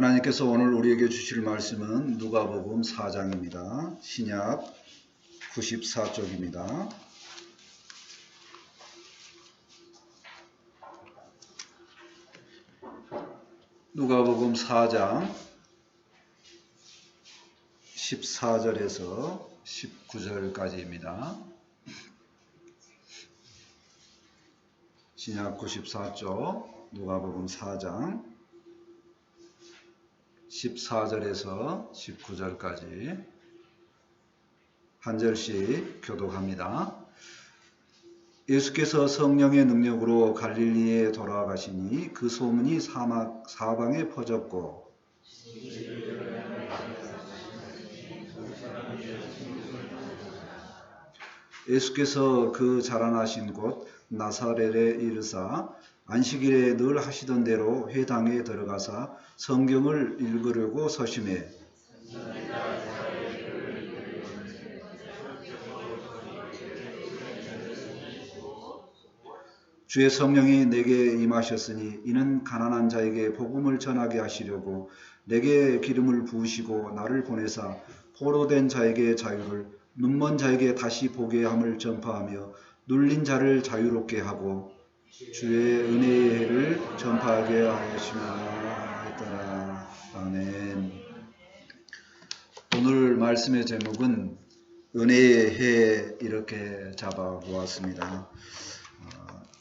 하나님께서 오늘 우리에게 주실 말씀은 누가복음 4장입니다. 신약 94쪽입니다. 누가복음 4장 14절에서 19절까지입니다. 신약 94쪽 누가복음 4장 14절에서 19절까지 한 절씩 교독합니다. 예수께서 성령의 능력으로 갈릴리에 돌아가시니 그 소문이 사방에 퍼졌고 예수께서 그 자라나신 곳 나사렛에 이르사 안식일에 늘 하시던 대로 회당에 들어가사 성경을 읽으려고 서심해 주의 성령이 내게 임하셨으니 이는 가난한 자에게 복음을 전하게 하시려고 내게 기름을 부으시고 나를 보내사 포로된 자에게 자유를 눈먼 자에게 다시 보게 함을 전파하며 눌린 자를 자유롭게 하고 주의 은혜의 해를 전파하게 하시며 했더라. 아멘. 오늘 말씀의 제목은 은혜의 해 이렇게 잡아보았습니다.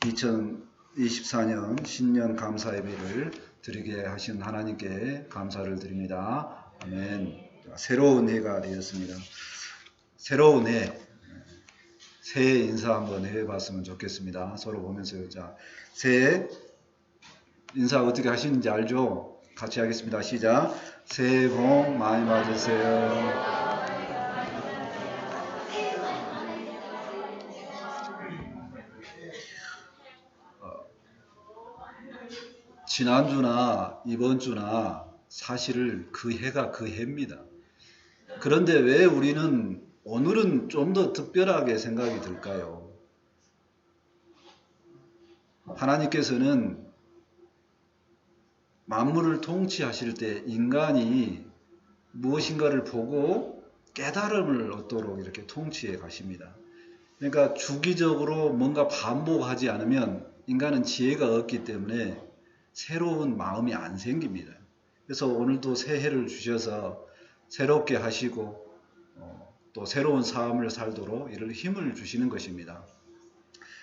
2024년 신년 감사 예배를 드리게 하신 하나님께 감사를 드립니다. 아멘. 새로운 해가 되었습니다. 새로운 해, 새해 인사 한번 해봤으면 좋겠습니다. 서로 보면서 자, 새해 인사 어떻게 하시는지 알죠? 같이 하겠습니다. 시작. 새해 복 많이 받으세요. 지난주나 이번 주나 사실 그 해가 그 해입니다. 그런데 왜 우리는 오늘은 좀 더 특별하게 생각이 들까요? 하나님께서는 만물을 통치하실 때 인간이 무엇인가를 보고 깨달음을 얻도록 이렇게 통치해 가십니다. 그러니까 주기적으로 뭔가 반복하지 않으면 인간은 지혜가 없기 때문에 새로운 마음이 안 생깁니다. 그래서 오늘도 새해를 주셔서 새롭게 하시고 또 새로운 삶을 살도록 이를 힘을 주시는 것입니다.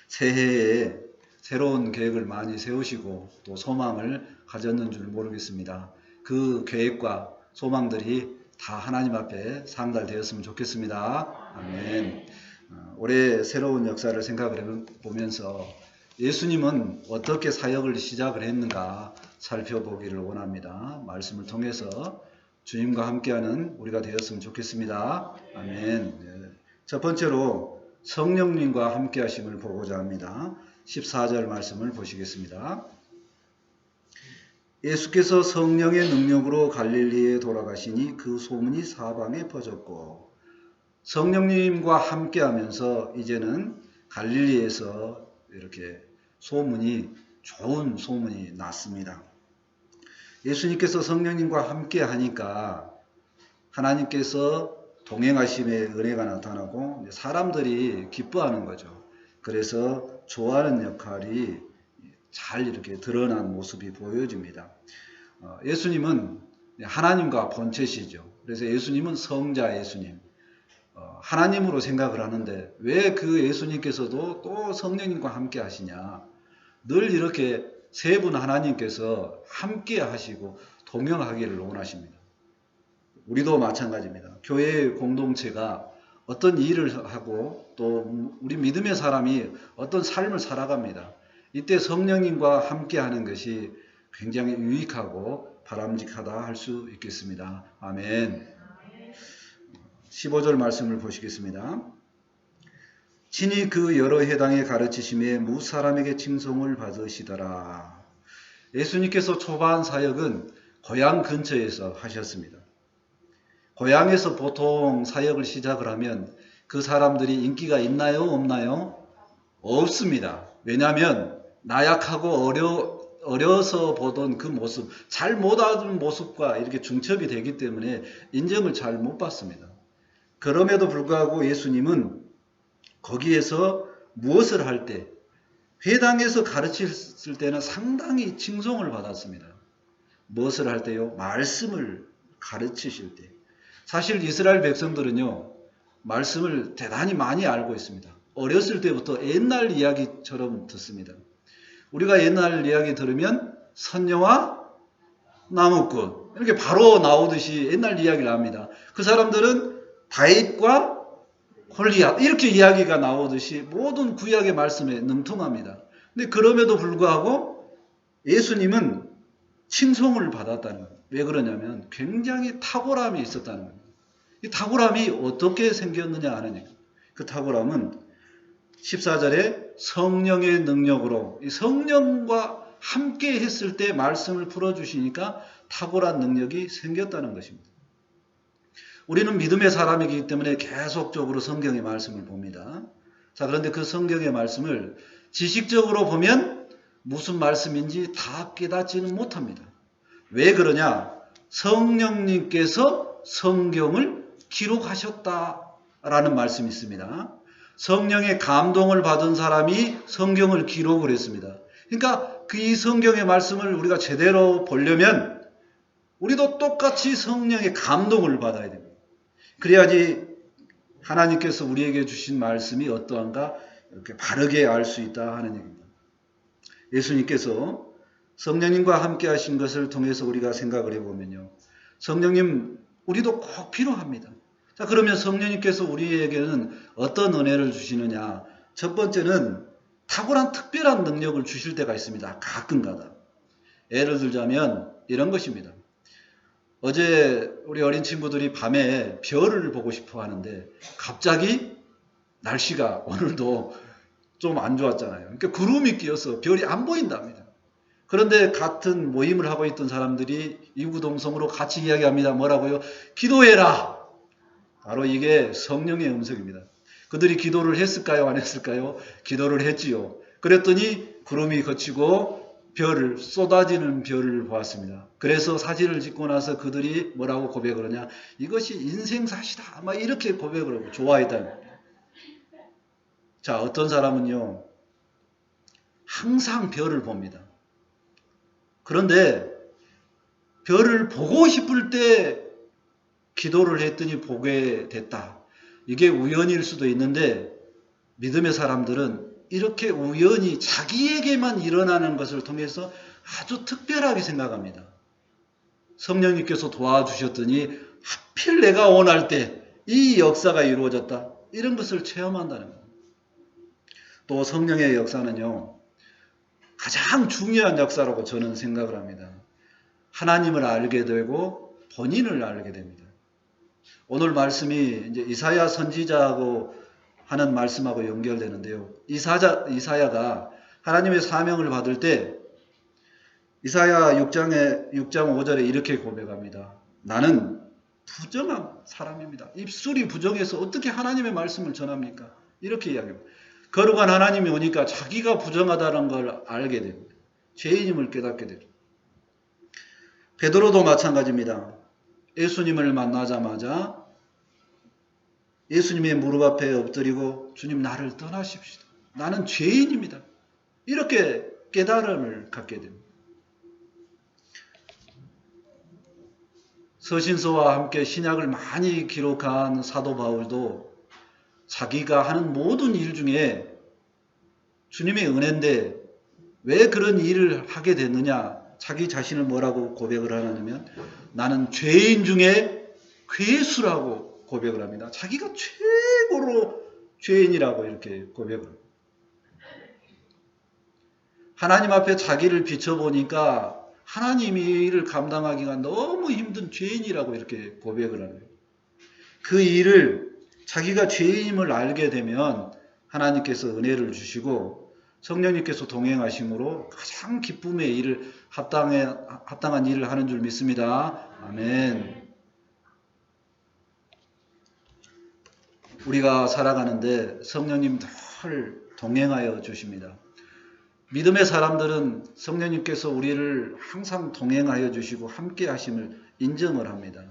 새해에 새로운 계획을 많이 세우시고 또 소망을 가졌는 줄 모르겠습니다. 그 계획과 소망들이 다 하나님 앞에 상달되었으면 좋겠습니다. 아멘. 올해 새로운 역사를 생각해 보면서 예수님은 어떻게 사역을 시작을 했는가 살펴보기를 원합니다. 말씀을 통해서 주님과 함께하는 우리가 되었으면 좋겠습니다. 아멘. 첫 번째로 성령님과 함께하심을 보고자 합니다. 14절 말씀을 보시겠습니다. 예수께서 성령의 능력으로 갈릴리에 돌아가시니 그 소문이 사방에 퍼졌고 성령님과 함께하면서 이제는 갈릴리에서 이렇게 좋은 소문이 났습니다. 예수님께서 성령님과 함께 하니까 하나님께서 동행하심의 은혜가 나타나고 사람들이 기뻐하는 거죠. 그래서 좋아하는 역할이 잘 이렇게 드러난 모습이 보여집니다. 예수님은 하나님과 본체시죠. 그래서 예수님은 성자 예수님, 하나님으로 생각을 하는데 왜 그 예수님께서도 또 성령님과 함께 하시냐. 늘 이렇게 세 분 하나님께서 함께 하시고 동행하기를 원하십니다. 우리도 마찬가지입니다. 교회의 공동체가 어떤 일을 하고 또 우리 믿음의 사람이 어떤 삶을 살아갑니다. 이때 성령님과 함께 하는 것이 굉장히 유익하고 바람직하다 할 수 있겠습니다. 아멘. 15절 말씀을 보시겠습니다. 친히 그 여러 회당에 가르치심에 무사람에게 칭송을 받으시더라. 예수님께서 초반 사역은 고향 근처에서 하셨습니다. 고향에서 보통 사역을 시작을 하면 그 사람들이 인기가 있나요? 없나요? 없습니다. 왜냐하면 나약하고 어려서 보던 그 모습, 잘 못 알아듣는 모습과 이렇게 중첩이 되기 때문에 인정을 잘 못 받습니다. 그럼에도 불구하고 예수님은 거기에서 무엇을 할 때, 회당에서 가르쳤을 때는 상당히 칭송을 받았습니다. 무엇을 할 때요? 말씀을 가르치실 때. 사실 이스라엘 백성들은요, 말씀을 대단히 많이 알고 있습니다. 어렸을 때부터 옛날 이야기처럼 듣습니다. 우리가 옛날 이야기 들으면 선녀와 나무꾼 이렇게 바로 나오듯이 옛날 이야기를 합니다. 그 사람들은 다윗과 골리앗 이렇게 이야기가 나오듯이 모든 구약의 말씀에 능통합니다. 근데 그럼에도 불구하고 예수님은 칭송을 받았다는 거예요. 왜 그러냐면 굉장히 탁월함이 있었다는 거예요. 이 탁월함이 어떻게 생겼느냐 하는 그 탁월함은 14절에 성령의 능력으로 이 성령과 함께 했을 때 말씀을 풀어주시니까 탁월한 능력이 생겼다는 것입니다. 우리는 믿음의 사람이기 때문에 계속적으로 성경의 말씀을 봅니다. 자, 그런데 그 성경의 말씀을 지식적으로 보면 무슨 말씀인지 다 깨닫지는 못합니다. 왜 그러냐? 성령님께서 성경을 기록하셨다라는 말씀이 있습니다. 성령의 감동을 받은 사람이 성경을 기록을 했습니다. 그러니까 그 성경의 말씀을 우리가 제대로 보려면 우리도 똑같이 성령의 감동을 받아야 됩니다. 그래야지 하나님께서 우리에게 주신 말씀이 어떠한가 이렇게 바르게 알 수 있다 하는 얘기입니다. 예수님께서 성령님과 함께 하신 것을 통해서 우리가 생각을 해보면요. 성령님 우리도 꼭 필요합니다. 자, 그러면 성령님께서 우리에게는 어떤 은혜를 주시느냐. 첫 번째는 탁월한 특별한 능력을 주실 때가 있습니다. 가끔가다. 예를 들자면 이런 것입니다. 어제 우리 어린 친구들이 밤에 별을 보고 싶어 하는데 갑자기 날씨가 오늘도 좀 안 좋았잖아요. 그러니까 구름이 끼어서 별이 안 보인답니다. 그런데 같은 모임을 하고 있던 사람들이 이구동성으로 같이 이야기합니다. 뭐라고요? 기도해라. 바로 이게 성령의 음성입니다. 그들이 기도를 했을까요? 안 했을까요? 기도를 했지요. 그랬더니 구름이 걷히고 별을 쏟아지는 별을 보았습니다. 그래서 사진을 찍고 나서 그들이 뭐라고 고백을 하냐? 이것이 인생사시다. 막 이렇게 고백을 하고 좋아했다. 자, 어떤 사람은요. 항상 별을 봅니다. 그런데 별을 보고 싶을 때 기도를 했더니 보게 됐다. 이게 우연일 수도 있는데 믿음의 사람들은 이렇게 우연히 자기에게만 일어나는 것을 통해서 아주 특별하게 생각합니다. 성령님께서 도와주셨더니 하필 내가 원할 때 이 역사가 이루어졌다. 이런 것을 체험한다는 겁니다. 또 성령의 역사는요. 가장 중요한 역사라고 저는 생각을 합니다. 하나님을 알게 되고 본인을 알게 됩니다. 오늘 말씀이 이제 이사야 선지자하고 하는 말씀하고 연결되는데요. 이사야가 하나님의 사명을 받을 때 이사야 6장 5절에 이렇게 고백합니다. 나는 부정한 사람입니다. 입술이 부정해서 어떻게 하나님의 말씀을 전합니까? 이렇게 이야기합니다. 거룩한 하나님이 오니까 자기가 부정하다는 걸 알게 됩니다. 죄인임을 깨닫게 됩니다. 베드로도 마찬가지입니다. 예수님을 만나자마자 예수님의 무릎 앞에 엎드리고 주님 나를 떠나십시오. 나는 죄인입니다. 이렇게 깨달음을 갖게 됩니다. 서신서와 함께 신약을 많이 기록한 사도 바울도 자기가 하는 모든 일 중에 주님의 은혜인데 왜 그런 일을 하게 됐느냐 자기 자신을 뭐라고 고백을 하냐면 나는 죄인 중에 괴수라고 고백을 합니다. 자기가 최고로 죄인이라고 이렇게 고백을 합니다. 하나님 앞에 자기를 비춰보니까 하나님이 일을 감당하기가 너무 힘든 죄인이라고 이렇게 고백을 하는 거예요. 그 일을 자기가 죄인임을 알게 되면 하나님께서 은혜를 주시고 성령님께서 동행하심으로 가장 기쁨의 일을 합당한 일을 하는 줄 믿습니다. 아멘. 우리가 살아가는데 성령님 늘 동행하여 주십니다. 믿음의 사람들은 성령님께서 우리를 항상 동행하여 주시고 함께 하심을 인정을 합니다.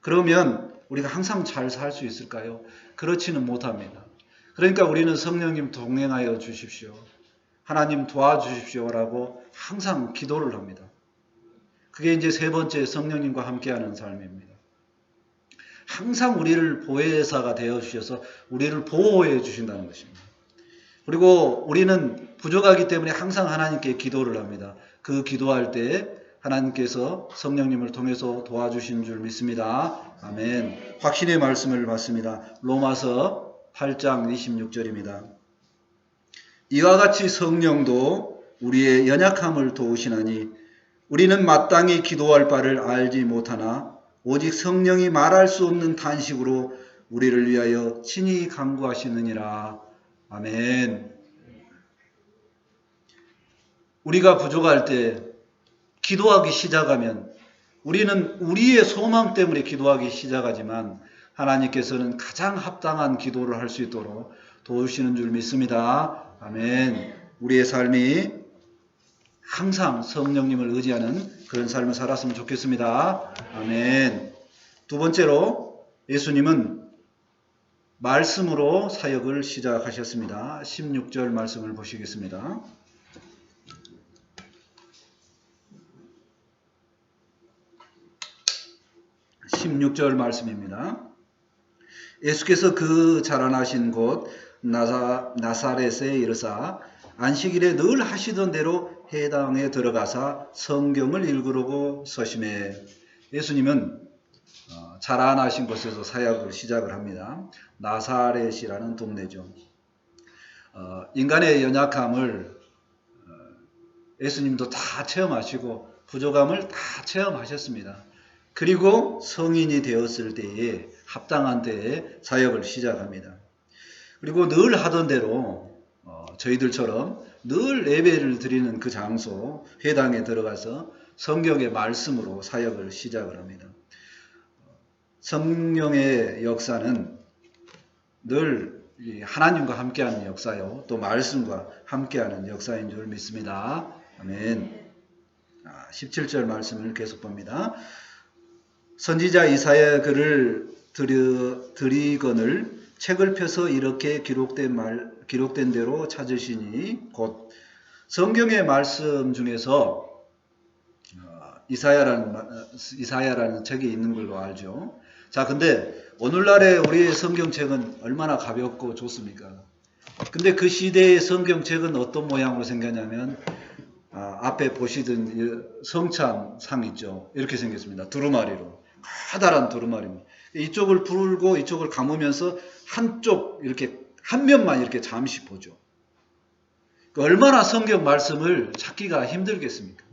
그러면 우리가 항상 잘 살 수 있을까요? 그렇지는 못합니다. 그러니까 우리는 성령님 동행하여 주십시오. 하나님 도와주십시오라고 항상 기도를 합니다. 그게 이제 세 번째 성령님과 함께하는 삶입니다. 항상 우리를 보혜사가 되어 주셔서 우리를 보호해 주신다는 것입니다. 그리고 우리는 부족하기 때문에 항상 하나님께 기도를 합니다. 그 기도할 때 하나님께서 성령님을 통해서 도와주신 줄 믿습니다. 아멘. 확신의 말씀을 받습니다. 로마서 8장 26절입니다. 이와 같이 성령도 우리의 연약함을 도우시나니 우리는 마땅히 기도할 바를 알지 못하나 오직 성령이 말할 수 없는 탄식으로 우리를 위하여 친히 간구하시느니라. 아멘. 우리가 부족할 때 기도하기 시작하면 우리는 우리의 소망 때문에 기도하기 시작하지만 하나님께서는 가장 합당한 기도를 할 수 있도록 도우시는 줄 믿습니다. 아멘. 우리의 삶이 항상 성령님을 의지하는 그런 삶을 살았으면 좋겠습니다. 아멘. 두 번째로 예수님은 말씀으로 사역을 시작하셨습니다. 16절 말씀을 보시겠습니다. 16절 말씀입니다. 예수께서 그 자라나신 곳 나사렛에 이르사 안식일에 늘 하시던 대로 회당에 들어가사 성경을 읽으려고 서심해. 예수님은 자라나신 곳에서 사역을 시작을 합니다. 나사렛이라는 동네죠. 인간의 연약함을 예수님도 다 체험하시고 부족함을 다 체험하셨습니다. 그리고 성인이 되었을 때에 합당한 때에 사역을 시작합니다. 그리고 늘 하던 대로 저희들처럼 늘 예배를 드리는 그 장소 회당에 들어가서 성경의 말씀으로 사역을 시작을 합니다. 성령의 역사는 늘 하나님과 함께하는 역사요, 또 말씀과 함께하는 역사인 줄 믿습니다. 아멘. 17절 말씀을 계속 봅니다. 선지자 이사야 글을 드리거늘 책을 펴서 이렇게 기록된 대로 찾으시니 곧 성경의 말씀 중에서 이사야라는 책이 있는 걸로 알죠. 자, 근데 오늘날의 우리의 성경책은 얼마나 가볍고 좋습니까? 근데 그 시대의 성경책은 어떤 모양으로 생겼냐면 앞에 보시던 성찬상 있죠. 이렇게 생겼습니다. 두루마리로. 커다란 두루마리입니다. 이쪽을 풀고 이쪽을 감으면서 한쪽 이렇게 한 면만 이렇게 잠시 보죠. 얼마나 성경 말씀을 찾기가 힘들겠습니까?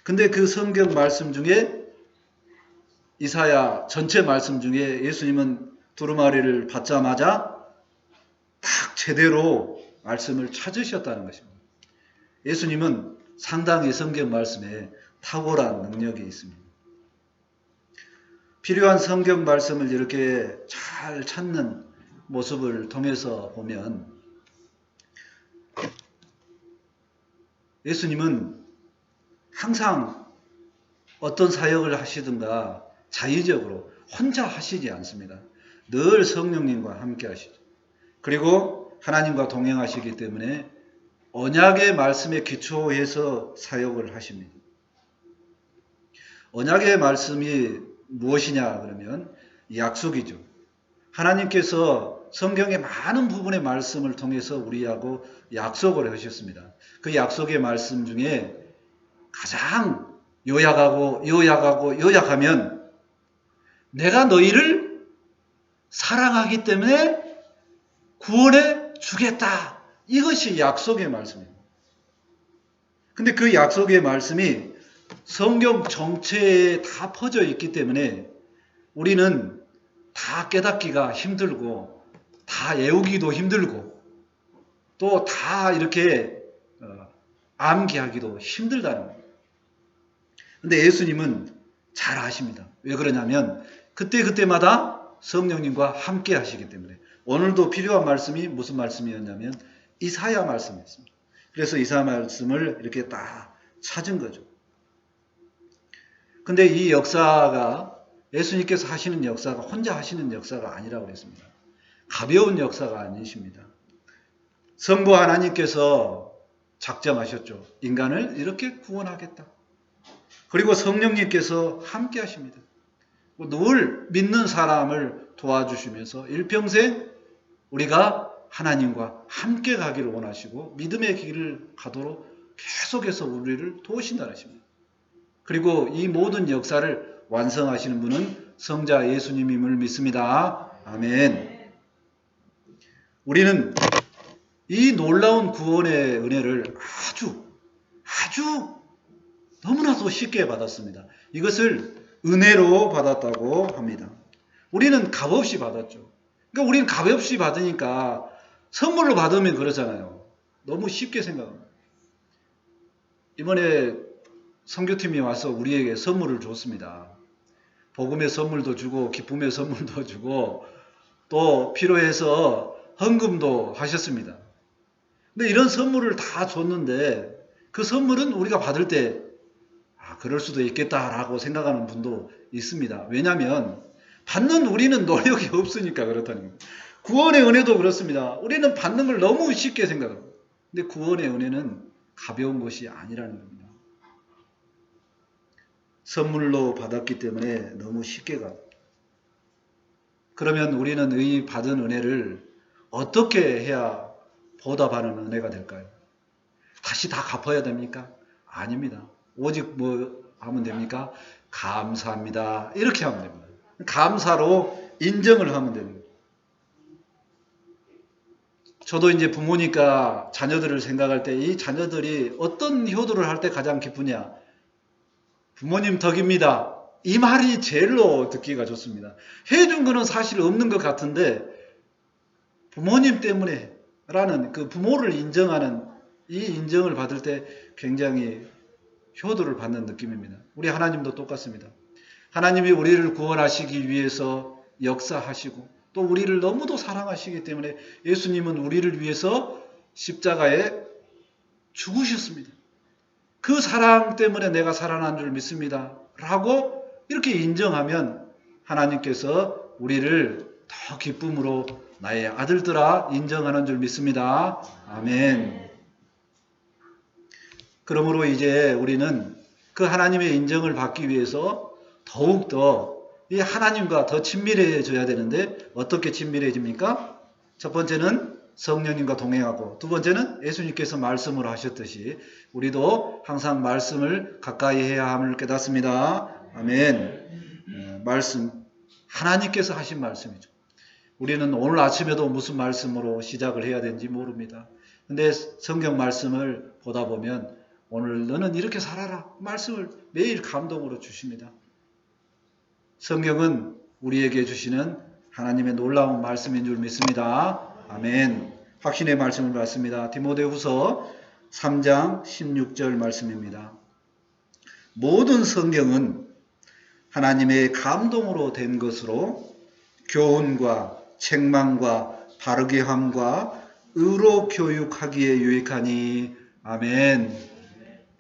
근데 그 성경 말씀 중에 이사야 전체 말씀 중에 예수님은 두루마리를 받자마자 딱 제대로 말씀을 찾으셨다는 것입니다. 예수님은 상당히 성경 말씀에 탁월한 능력이 있습니다. 필요한 성경 말씀을 이렇게 잘 찾는 모습을 통해서 보면 예수님은 항상 어떤 사역을 하시든가 자의적으로 혼자 하시지 않습니다. 늘 성령님과 함께 하시죠. 그리고 하나님과 동행하시기 때문에 언약의 말씀에 기초해서 사역을 하십니다. 언약의 말씀이 무엇이냐 그러면 약속이죠. 하나님께서 성경의 많은 부분의 말씀을 통해서 우리하고 약속을 하셨습니다. 그 약속의 말씀 중에 가장 요약하면 내가 너희를 사랑하기 때문에 구원해 주겠다. 이것이 약속의 말씀입니다. 근데 그 약속의 말씀이 성경 전체에 다 퍼져 있기 때문에 우리는 다 깨닫기가 힘들고 다 외우기도 힘들고 또 다 이렇게 암기하기도 힘들다는 거예요. 근데 예수님은 잘 아십니다. 왜 그러냐면 그때마다 성령님과 함께 하시기 때문에 오늘도 필요한 말씀이 무슨 말씀이었냐면 이사야 말씀이었습니다. 그래서 이사 말씀을 이렇게 딱 찾은 거죠. 근데 이 역사가 예수님께서 하시는 역사가 혼자 하시는 역사가 아니라고 그랬습니다. 가벼운 역사가 아니십니다. 성부 하나님께서 작정하셨죠. 인간을 이렇게 구원하겠다. 그리고 성령님께서 함께 하십니다. 늘 믿는 사람을 도와주시면서 일평생 우리가 하나님과 함께 가기를 원하시고 믿음의 길을 가도록 계속해서 우리를 도우신다는 것입니다. 그리고 이 모든 역사를 완성하시는 분은 성자 예수님임을 믿습니다. 아멘. 우리는 이 놀라운 구원의 은혜를 아주 너무나도 쉽게 받았습니다. 이것을 은혜로 받았다고 합니다. 우리는 값없이 받았죠. 그러니까 우리는 값없이 받으니까 선물로 받으면 그러잖아요. 너무 쉽게 생각합니다. 이번에 선교팀이 와서 우리에게 선물을 줬습니다. 복음의 선물도 주고 기쁨의 선물도 주고 또 필요해서 헌금도 하셨습니다. 근데 이런 선물을 다 줬는데 그 선물은 우리가 받을 때 그럴 수도 있겠다라고 생각하는 분도 있습니다. 왜냐하면 받는 우리는 노력이 없으니까 그렇다는 거예요. 구원의 은혜도 그렇습니다. 우리는 받는 걸 너무 쉽게 생각합니다. 근데 구원의 은혜는 가벼운 것이 아니라는 겁니다. 선물로 받았기 때문에 너무 쉽게 가. 그러면 우리는 이 받은 은혜를 어떻게 해야 보답하는 은혜가 될까요? 다시 다 갚아야 됩니까? 아닙니다. 오직 뭐 하면 됩니까? 감사합니다. 이렇게 하면 됩니다. 감사로 인정을 하면 됩니다. 저도 이제 부모니까 자녀들을 생각할 때 이 자녀들이 어떤 효도를 할 때 가장 기쁘냐? 부모님 덕입니다. 이 말이 제일로 듣기가 좋습니다. 해준 거는 사실 없는 것 같은데 부모님 때문에 라는 그 부모를 인정하는 이 인정을 받을 때 굉장히 효도를 받는 느낌입니다. 우리 하나님도 똑같습니다. 하나님이 우리를 구원하시기 위해서 역사하시고 또 우리를 너무도 사랑하시기 때문에 예수님은 우리를 위해서 십자가에 죽으셨습니다. 그 사랑 때문에 내가 살아난 줄 믿습니다. 라고 이렇게 인정하면 하나님께서 우리를 더 기쁨으로 나의 아들들아 인정하는 줄 믿습니다. 아멘. 그러므로 이제 우리는 그 하나님의 인정을 받기 위해서 더욱더 이 하나님과 더 친밀해져야 되는데 어떻게 친밀해집니까? 첫 번째는 성령님과 동행하고 두 번째는 예수님께서 말씀을 하셨듯이 우리도 항상 말씀을 가까이 해야 함을 깨닫습니다. 아멘. 말씀, 하나님께서 하신 말씀이죠. 우리는 오늘 아침에도 무슨 말씀으로 시작을 해야 되는지 모릅니다. 근데 성경 말씀을 보다 보면 오늘 너는 이렇게 살아라 말씀을 매일 감동으로 주십니다. 성경은 우리에게 주시는 하나님의 놀라운 말씀인 줄 믿습니다. 아멘. 확신의 말씀을 받습니다. 디모데후서 3장 16절 말씀입니다. 모든 성경은 하나님의 감동으로 된 것으로 교훈과 책망과 바르게 함과 의로 교육하기에 유익하니. 아멘.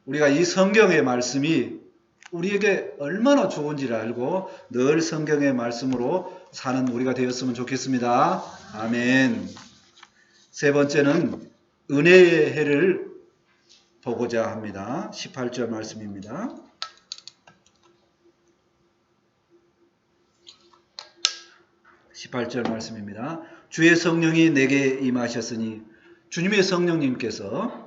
우리가 이 성경의 말씀이 우리에게 얼마나 좋은지를 알고 늘 성경의 말씀으로 사는 우리가 되었으면 좋겠습니다. 아멘. 세 번째는 은혜의 해를 보고자 합니다. 18절 말씀입니다. 18절 말씀입니다. 주의 성령이 내게 임하셨으니 주님의 성령님께서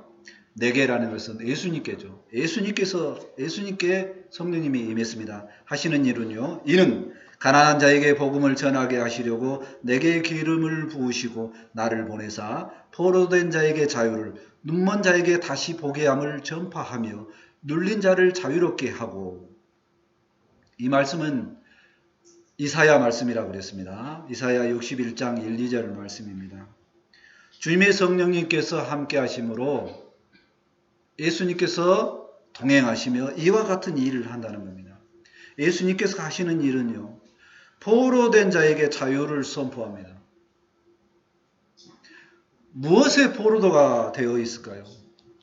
내게라는 것은 예수님께죠. 예수님께 성령님이 임했습니다. 하시는 일은요. 이는 가난한 자에게 복음을 전하게 하시려고 내게 기름을 부으시고 나를 보내사 포로된 자에게 자유를 눈먼 자에게 다시 보게 함을 전파하며 눌린 자를 자유롭게 하고. 이 말씀은 이사야 말씀이라고 그랬습니다. 이사야 61장 1, 2절 말씀입니다. 주님의 성령님께서 함께 하심으로 예수님께서 동행하시며 이와 같은 일을 한다는 겁니다. 예수님께서 하시는 일은요. 포로된 자에게 자유를 선포합니다. 무엇의 포로도가 되어 있을까요?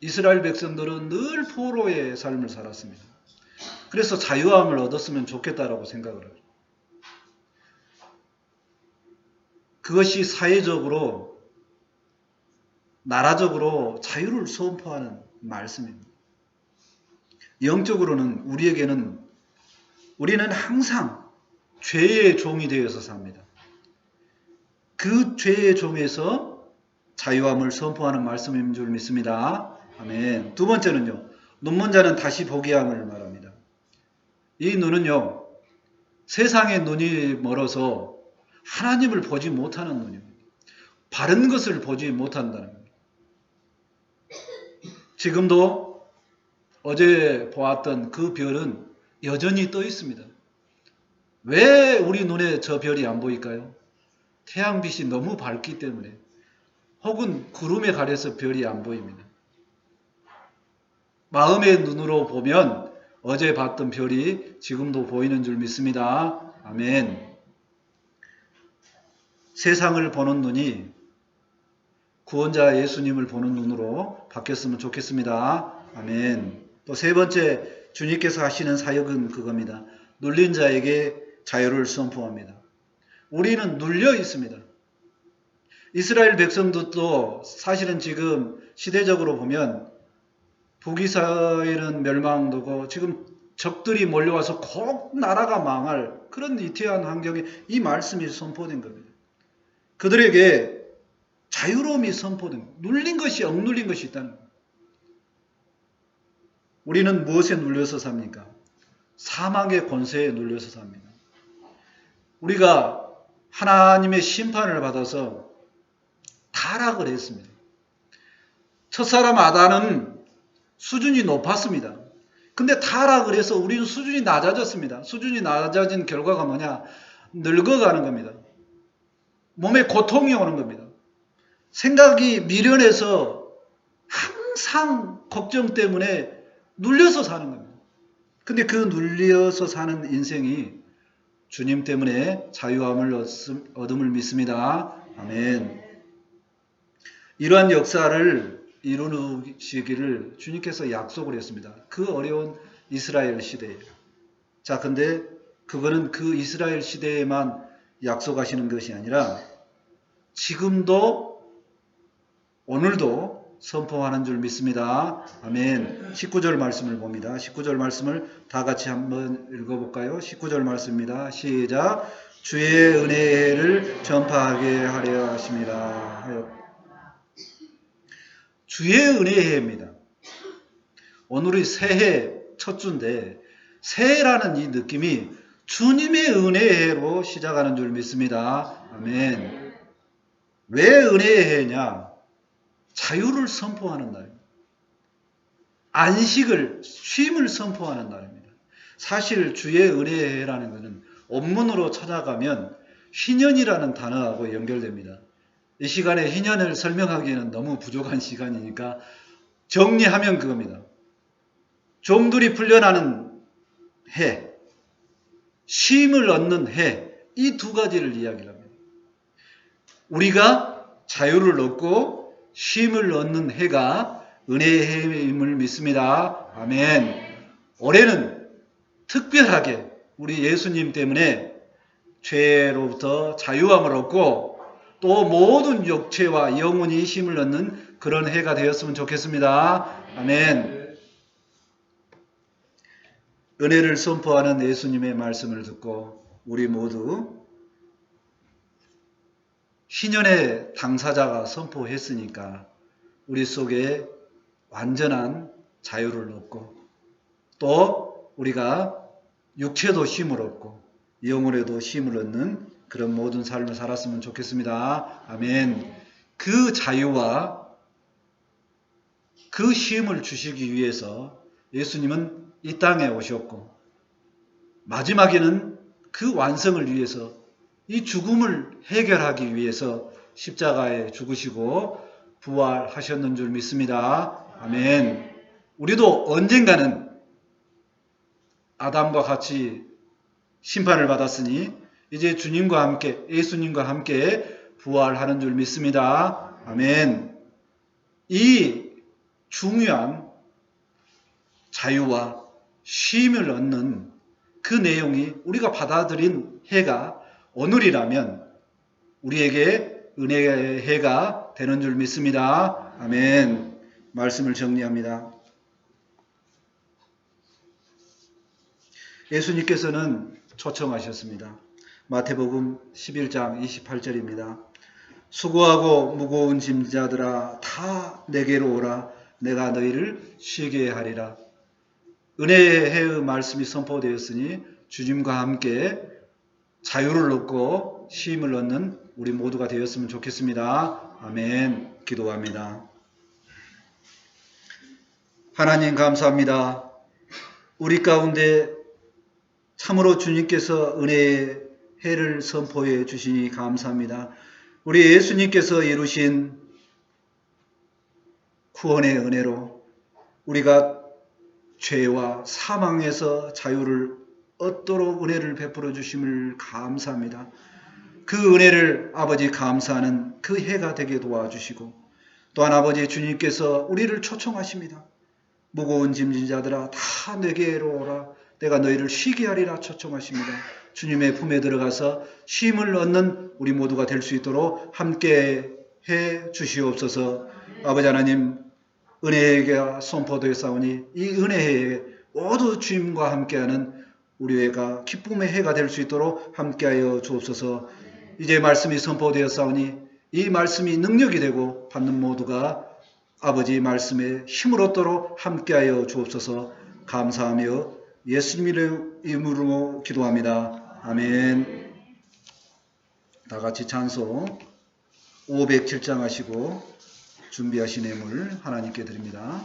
이스라엘 백성들은 늘 포로의 삶을 살았습니다. 그래서 자유함을 얻었으면 좋겠다라고 생각을 하죠. 그것이 사회적으로, 나라적으로 자유를 선포하는 말씀입니다. 영적으로는 우리는 항상 죄의 종이 되어서 삽니다. 그 죄의 종에서 자유함을 선포하는 말씀인 줄 믿습니다. 아멘. 두 번째는요, 눈먼 자는 다시 보게 함을 말합니다. 이 눈은요, 세상의 눈이 멀어서 하나님을 보지 못하는 눈입니다. 바른 것을 보지 못한다는 겁니다. 지금도 어제 보았던 그 별은 여전히 떠 있습니다. 왜 우리 눈에 저 별이 안 보일까요? 태양빛이 너무 밝기 때문에, 혹은 구름에 가려서 별이 안 보입니다. 마음의 눈으로 보면 어제 봤던 별이 지금도 보이는 줄 믿습니다. 아멘. 세상을 보는 눈이 구원자 예수님을 보는 눈으로 바뀌었으면 좋겠습니다. 아멘. 또 세 번째, 주님께서 하시는 사역은 그겁니다. 눌린 자에게 자유를 선포합니다. 우리는 눌려 있습니다. 이스라엘 백성들도 사실은 지금 시대적으로 보면 북이스라엘은 멸망되고 지금 적들이 몰려와서 곧 나라가 망할 그런 위태한 환경에 이 말씀이 선포된 겁니다. 그들에게 자유로움이 선포된 겁니다. 눌린 것이 억눌린 것이 있다는 겁니다. 우리는 무엇에 눌려서 삽니까? 사망의 권세에 눌려서 삽니다. 우리가 하나님의 심판을 받아서 타락을 했습니다. 첫사람 아담은 수준이 높았습니다. 근데 타락을 해서 우리는 수준이 낮아졌습니다. 수준이 낮아진 결과가 뭐냐? 늙어가는 겁니다. 몸에 고통이 오는 겁니다. 생각이 미련해서 항상 걱정 때문에 눌려서 사는 겁니다. 근데 그 눌려서 사는 인생이 주님 때문에 자유함을 얻음을 믿습니다. 아멘. 이러한 역사를 이루시기를 주님께서 약속을 했습니다. 그 어려운 이스라엘 시대에. 자, 근데 그거는 그 이스라엘 시대에만 약속하시는 것이 아니라 지금도 오늘도 선포하는 줄 믿습니다. 아멘. 19절 말씀을 봅니다. 19절 말씀을 다 같이 한번 읽어볼까요? 19절 말씀입니다. 시작. 주의 은혜를 전파하게 하려 하심이라 하여. 주의 은혜의 해입니다. 오늘이 새해 첫 주인데 새해라는 이 느낌이 주님의 은혜의 해로 시작하는 줄 믿습니다. 아멘. 왜 은혜의 해냐? 자유를 선포하는 날입니다. 안식을, 쉼을 선포하는 날입니다. 사실 주의 은혜의 해라는 것은 원문으로 찾아가면 희년이라는 단어하고 연결됩니다. 이 시간에 희년을 설명하기에는 너무 부족한 시간이니까 정리하면 그겁니다. 종들이 풀려나는 해, 쉼을 얻는 해, 이 두 가지를 이야기를 합니다. 우리가 자유를 얻고 쉼을 얻는 해가 은혜의 해임을 믿습니다. 아멘. 올해는 특별하게 우리 예수님 때문에 죄로부터 자유함을 얻고 또 모든 육체와 영혼이 쉼을 얻는 그런 해가 되었으면 좋겠습니다. 아멘. 은혜를 선포하는 예수님의 말씀을 듣고 우리 모두 희년의 당사자가 선포했으니까 우리 속에 완전한 자유를 얻고 또 우리가 육체도 쉼을 얻고 영혼에도 쉼을 얻는 그런 모든 삶을 살았으면 좋겠습니다. 아멘. 그 자유와 그 쉼을 주시기 위해서 예수님은 이 땅에 오셨고 마지막에는 그 완성을 위해서 이 죽음을 해결하기 위해서 십자가에 죽으시고 부활하셨는 줄 믿습니다. 아멘. 우리도 언젠가는 아담과 같이 심판을 받았으니 이제 주님과 함께 예수님과 함께 부활하는 줄 믿습니다. 아멘. 이 중요한 자유와 쉼을 얻는 그 내용이 우리가 받아들인 해가 오늘이라면 우리에게 은혜의 해가 되는 줄 믿습니다. 아멘. 말씀을 정리합니다. 예수님께서는 초청하셨습니다. 마태복음 11장 28절입니다. 수고하고 무거운 짐자들아 다 내게로 오라. 내가 너희를 쉬게 하리라. 은혜의 해의 말씀이 선포되었으니 주님과 함께 자유를 얻고 쉼을 얻는 우리 모두가 되었으면 좋겠습니다. 아멘. 기도합니다. 하나님 감사합니다. 우리 가운데 참으로 주님께서 은혜의 해를 선포해 주시니 감사합니다. 우리 예수님께서 이루신 구원의 은혜로 우리가 죄와 사망에서 자유를 얻도록 은혜를 베풀어 주심을 감사합니다. 그 은혜를 아버지 감사하는 그 해가 되게 도와주시고 또한 아버지 주님께서 우리를 초청하십니다. 무거운 짐진 자들아 다 내게로 오라. 내가 너희를 쉬게 하리라 초청하십니다. 주님의 품에 들어가서 쉼을 얻는 우리 모두가 될 수 있도록 함께 해 주시옵소서. 아버지 하나님 은혜가 선포되었사오니 이 은혜에 모두 주님과 함께하는 우리가 기쁨의 해가 될 수 있도록 함께하여 주옵소서. 이제 말씀이 선포되었사오니 이 말씀이 능력이 되고 받는 모두가 아버지 말씀에 힘을 얻도록 함께하여 주옵소서. 감사하며 예수님의 이름으로 기도합니다. 아멘. 다 같이 찬송 507장 하시고 준비하신 예물 하나님께 드립니다.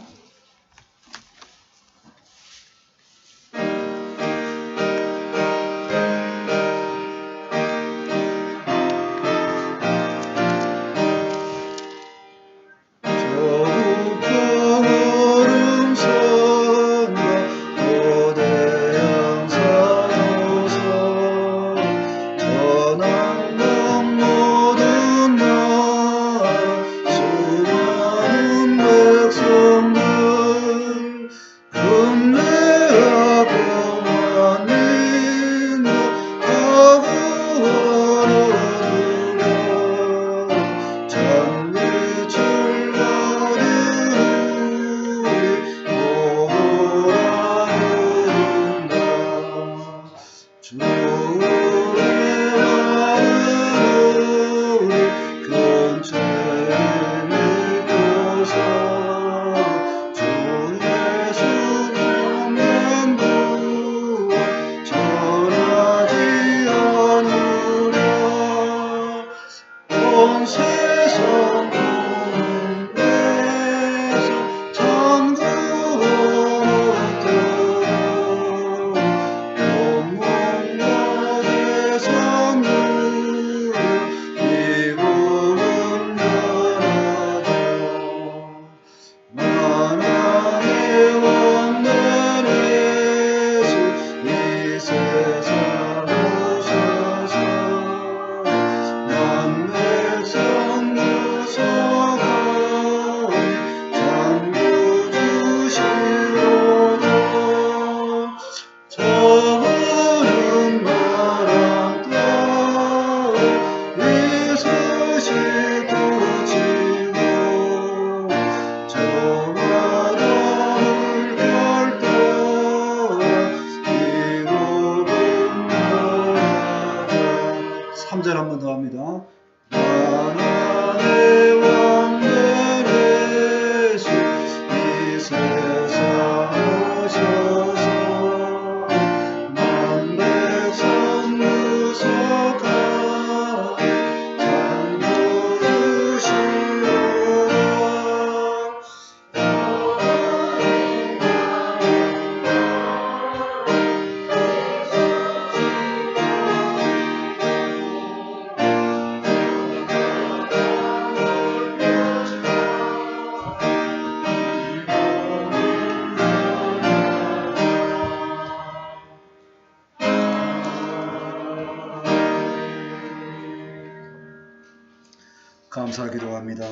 감사기도 합니다.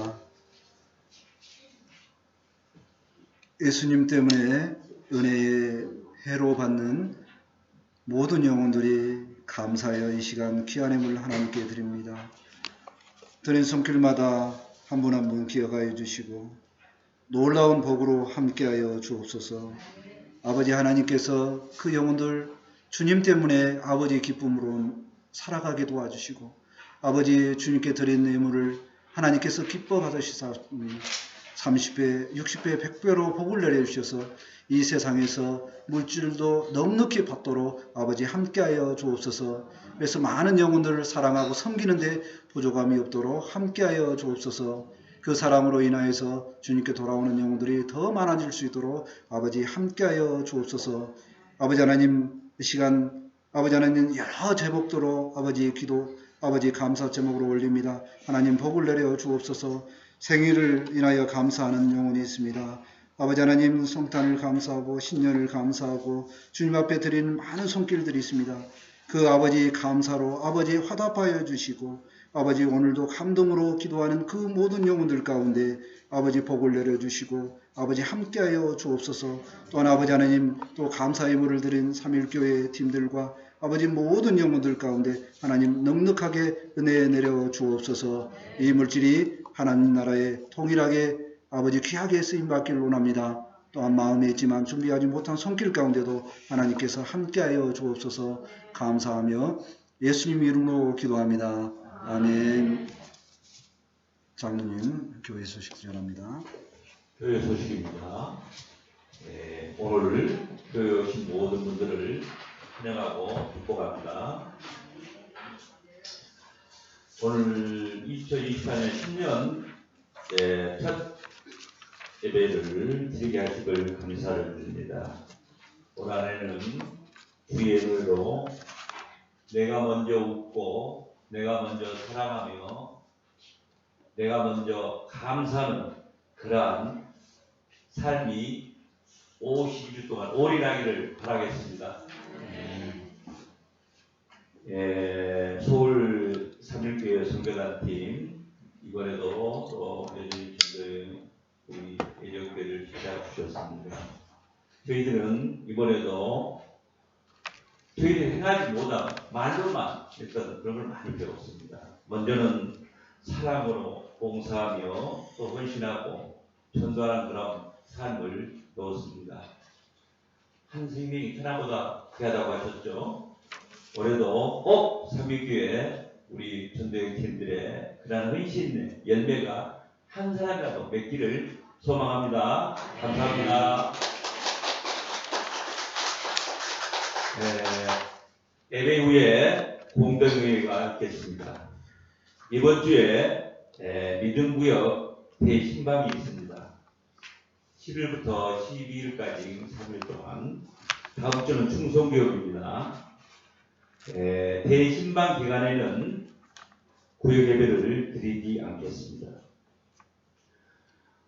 예수님 때문에 은혜의 해로 받는 모든 영혼들이 감사하여 이 시간 귀한 예물 하나님께 드립니다. 드린 손길마다 한 분 한 분 기억하여 주시고 놀라운 복으로 함께하여 주옵소서. 아버지 하나님께서 그 영혼들 주님 때문에 아버지의 기쁨으로 살아가게 도와주시고 아버지 주님께 드린 예물을 하나님께서 기뻐 받으시사 30배, 60배, 100배로 복을 내려주셔서 이 세상에서 물질도 넉넉히 받도록 아버지 함께하여 주옵소서. 그래서 많은 영혼들을 사랑하고 섬기는데 부족함이 없도록 함께하여 주옵소서. 그 사랑으로 인하여서 주님께 돌아오는 영혼들이 더 많아질 수 있도록 아버지 함께하여 주옵소서. 아버지 하나님 이 시간 아버지 하나님 여러 제목대로 아버지의 기도 아버지 감사 제목으로 올립니다. 하나님 복을 내려 주옵소서. 생일을 인하여 감사하는 영혼이 있습니다. 아버지 하나님 성탄을 감사하고 신년을 감사하고 주님 앞에 드리는 많은 손길들이 있습니다. 그 아버지 감사로 아버지 화답하여 주시고 아버지 오늘도 감동으로 기도하는 그 모든 영혼들 가운데 아버지 복을 내려주시고 아버지 함께하여 주옵소서. 또한 아버지 하나님 또 감사 예물을 드린 3.1교회 팀들과 아버지 모든 영혼들 가운데 하나님 넉넉하게 은혜 내려 주옵소서. 이 물질이 하나님 나라에 통일하게 아버지 귀하게 쓰임받기를 원합니다. 또한 마음에 있지만 준비하지 못한 손길 가운데도 하나님께서 함께하여 주옵소서. 감사하며 예수님 이름으로 기도합니다. 아멘. 장로님 교회 소식 전합니다. 교회 소식입니다. 오늘 교회 오신 모든 분들을 환영하고 축복합니다. 오늘 2024년 신년 첫 예배를 드리게 하시길 감사를 드립니다. 올 한해는 주의 예배로 내가 먼저 웃고 내가 먼저 사랑하며 내가 먼저 감사하는 그러한 삶이 52주 동안 올인하기를 바라겠습니다. 서울 3.1교회 선교단팀 이번에도 또 여전히 우리 예정교회를 시작해 주셨습니다. 저희들은 이번에도 저희들이 행하지 못한 말로만 일단 그런 걸 많이 배웠습니다. 먼저는 사랑으로 봉사하며 또 헌신하고 전도하는 그런 삶을 배웠습니다. 한 생명이 하나보다 귀하다고 하셨죠. 올해도 3.1교회 우리 전도형 팀들의 그러한 헌신의 열매가 한 사람이라도 맺기를 소망합니다. 감사합니다. 예배 후에 공동회의가 있겠습니다. 이번 주에 믿음구역 대신방이 있습니다. 10일부터 12일까지 3일 동안 다음 주는 충성구역입니다. 대신방 기간에는 구역 예배를 드리지 않겠습니다.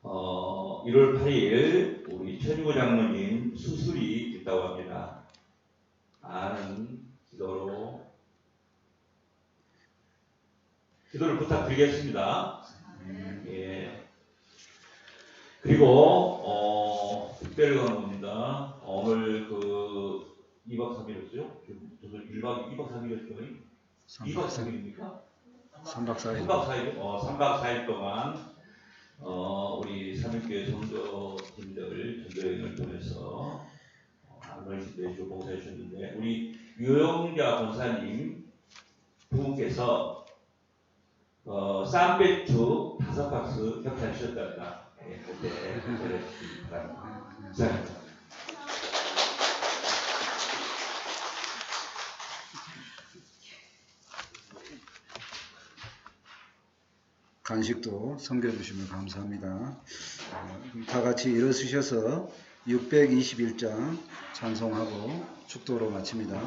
1월 8일 우리 천유고 장로님 수술이 있다고 합니다. 많은 기도를 부탁드리겠습니다. 그리고 특별 강의입니다. 오늘 2박 3일이었죠? 2박 3일이었죠? 2박 3일입니까? 3박 4일. 3박 4일 동안 우리 3.1교회 성도님들 전도여행을 통해서 안원시대 매주 봉사해 주셨는데 우리 유영자 권사님 부부께서 쌈배추 5박스 협찬 주셨답니다. 그때 전해주시기 바랍니다. 감사합니다. 간식도 섬겨주시면 감사합니다. 다 같이 일어서셔서 621장 찬송하고 축도로 마칩니다.